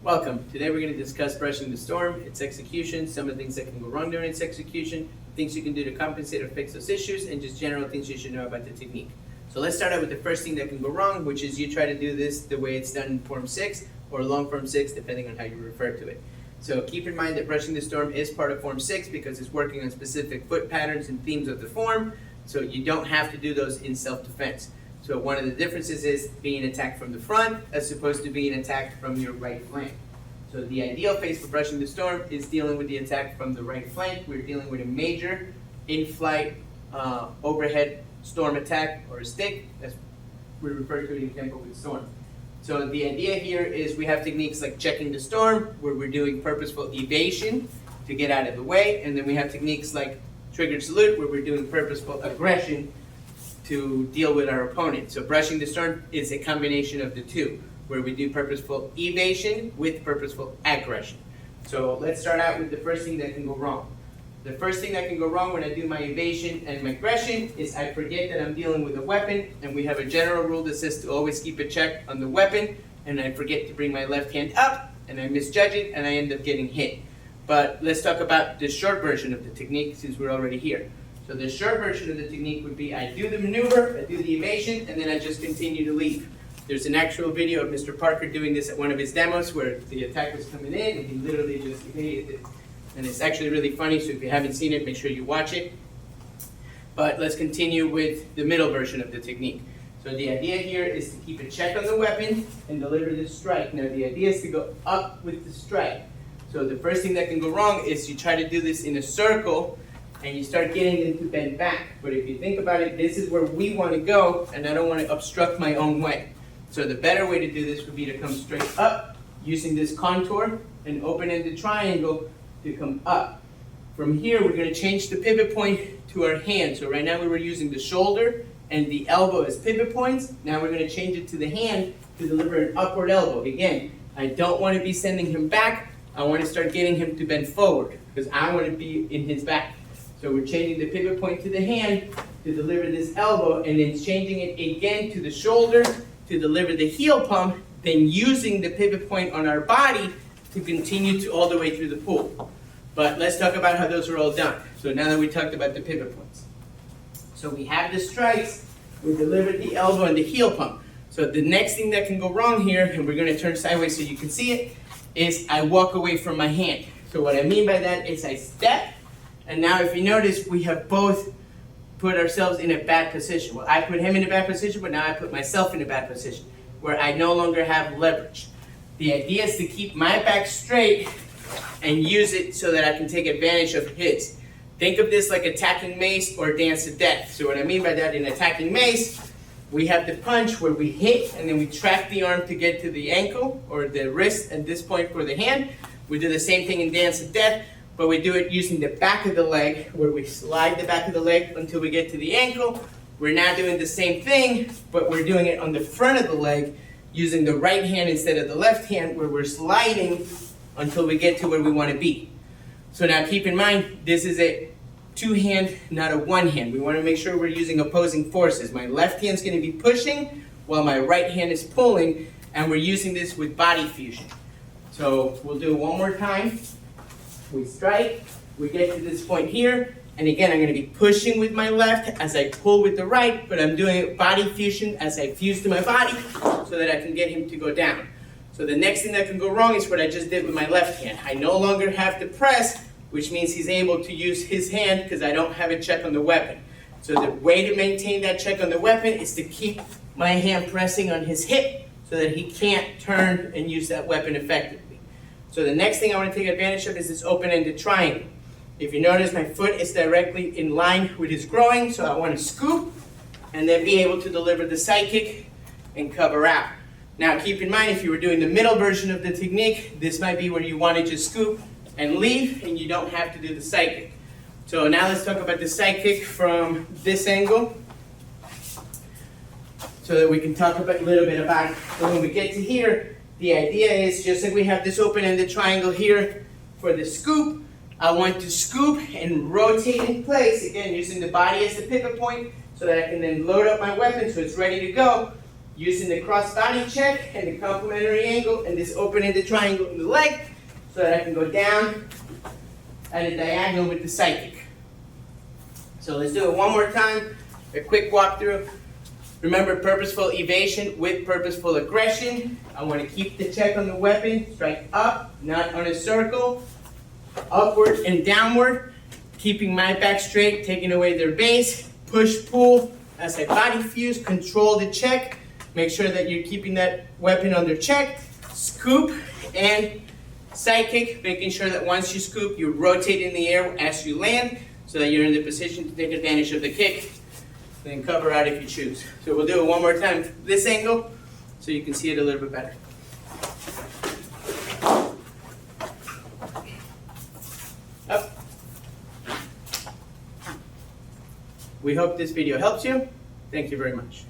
Welcome. Today we're going to discuss brushing the storm, its execution, some of the things that can go wrong during its execution, things you can do to compensate or fix those issues, and just general things you should know about the technique. So let's start out with the first thing that can go wrong, which is you try to do this the way it's done in Form 6 or Long Form 6, depending on how you refer to it. So keep in mind that brushing the storm is part of Form 6 because it's working on specific foot patterns and themes of the form, so you don't have to do those in self-defense. So one of the differences is being attacked from the front as opposed to being attacked from your right flank. So the ideal phase for brushing the storm is dealing with the attack from the right flank. We're dealing with a major in-flight overhead storm attack or a stick, as we refer to it in Kenpo with storm. So the idea here is we have techniques like checking the storm, where we're doing purposeful evasion to get out of the way, and then we have techniques like triggered salute, where we're doing purposeful aggression to deal with our opponent. So brushing the storm is a combination of the two, where we do purposeful evasion with purposeful aggression. So let's start out with the first thing that can go wrong. The first thing that can go wrong when I do my evasion and my aggression is I forget that I'm dealing with a weapon, and we have a general rule that says to always keep a check on the weapon, and I forget to bring my left hand up, and I misjudge it, and I end up getting hit. But let's talk about the short version of the technique since we're already here. So the short version of the technique would be I do the maneuver, I do the evasion, and then I just continue to leave. There's an actual video of Mr. Parker doing this at one of his demos where the attack was coming in and he literally just evaded it. And it's actually really funny, so if you haven't seen it, make sure you watch it. But let's continue with the middle version of the technique. So the idea here is to keep a check on the weapon and deliver the strike. Now the idea is to go up with the strike. So the first thing that can go wrong is you try to do this in a circle and you start getting them to bend back. But if you think about it, this is where we want to go, and I don't want to obstruct my own way. So the better way to do this would be to come straight up using this contour and open-ended triangle to come up. From here, we're going to change the pivot point to our hand. So right now we were using the shoulder and the elbow as pivot points. Now we're going to change it to the hand to deliver an upward elbow. Again, I don't want to be sending him back. I want to start getting him to bend forward because I want to be in his back. So we're changing the pivot point to the hand to deliver this elbow, and then changing it again to the shoulder to deliver the heel pump, then using the pivot point on our body to continue to all the way through the pool. But let's talk about how those are all done. So now that we talked about the pivot points. So we have the strikes, we delivered the elbow and the heel pump. So the next thing that can go wrong here, and we're going to turn sideways so you can see it, is I walk away from my hand. So what I mean by that is I step, and now if you notice, we have both put ourselves in a bad position. Well, I put him in a bad position, but now I put myself in a bad position, where I no longer have leverage. The idea is to keep my back straight and use it so that I can take advantage of his. Think of this like attacking mace or dance to death. So what I mean by that, in attacking mace, we have the punch where we hit and then we track the arm to get to the ankle or the wrist at this point for the hand. We do the same thing in dance to death, but we do it using the back of the leg, where we slide the back of the leg until we get to the ankle. We're now doing the same thing, but we're doing it on the front of the leg, using the right hand instead of the left hand, where we're sliding until we get to where we want to be. So now keep in mind, this is a two-hand, not a one-hand. We want to make sure we're using opposing forces. My left hand's going to be pushing, while my right hand is pulling, and we're using this with body fusion. So we'll do it one more time. We strike, we get to this point here, and again I'm going to be pushing with my left as I pull with the right, but I'm doing body fusion as I fuse to my body so that I can get him to go down. So the next thing that can go wrong is what I just did with my left hand. I no longer have to press, which means he's able to use his hand because I don't have a check on the weapon. So the way to maintain that check on the weapon is to keep my hand pressing on his hip so that he can't turn and use that weapon effectively. So the next thing I want to take advantage of is this open-ended triangle. If you notice, my foot is directly in line with his groin, so I want to scoop and then be able to deliver the side kick and cover out. Now keep in mind, if you were doing the middle version of the technique, this might be where you want to just scoop and leave, and you don't have to do the side kick. So now let's talk about the side kick from this angle, so that we can talk a little bit about it. So when we get to here, the idea is, just like we have this open-ended triangle here for the scoop, I want to scoop and rotate in place, again using the body as the pivot point, so that I can then load up my weapon so it's ready to go. using the cross body check and the complementary angle and this open-ended triangle in the leg so that I can go down at a diagonal with the side kick. So let's do it one more time, a quick walkthrough. Remember, purposeful evasion with purposeful aggression. I want to keep the check on the weapon, strike up, not on a circle, upward and downward, keeping my back straight, taking away their base, push, pull, as I body fuse, control the check, make sure that you're keeping that weapon under check, scoop, and side kick, making sure that once you scoop, you rotate in the air as you land, so that you're in the position to take advantage of the kick, then cover out if you choose. So we'll do it one more time, this angle, so you can see it a little bit better. Up. We hope this video helps you. Thank you very much.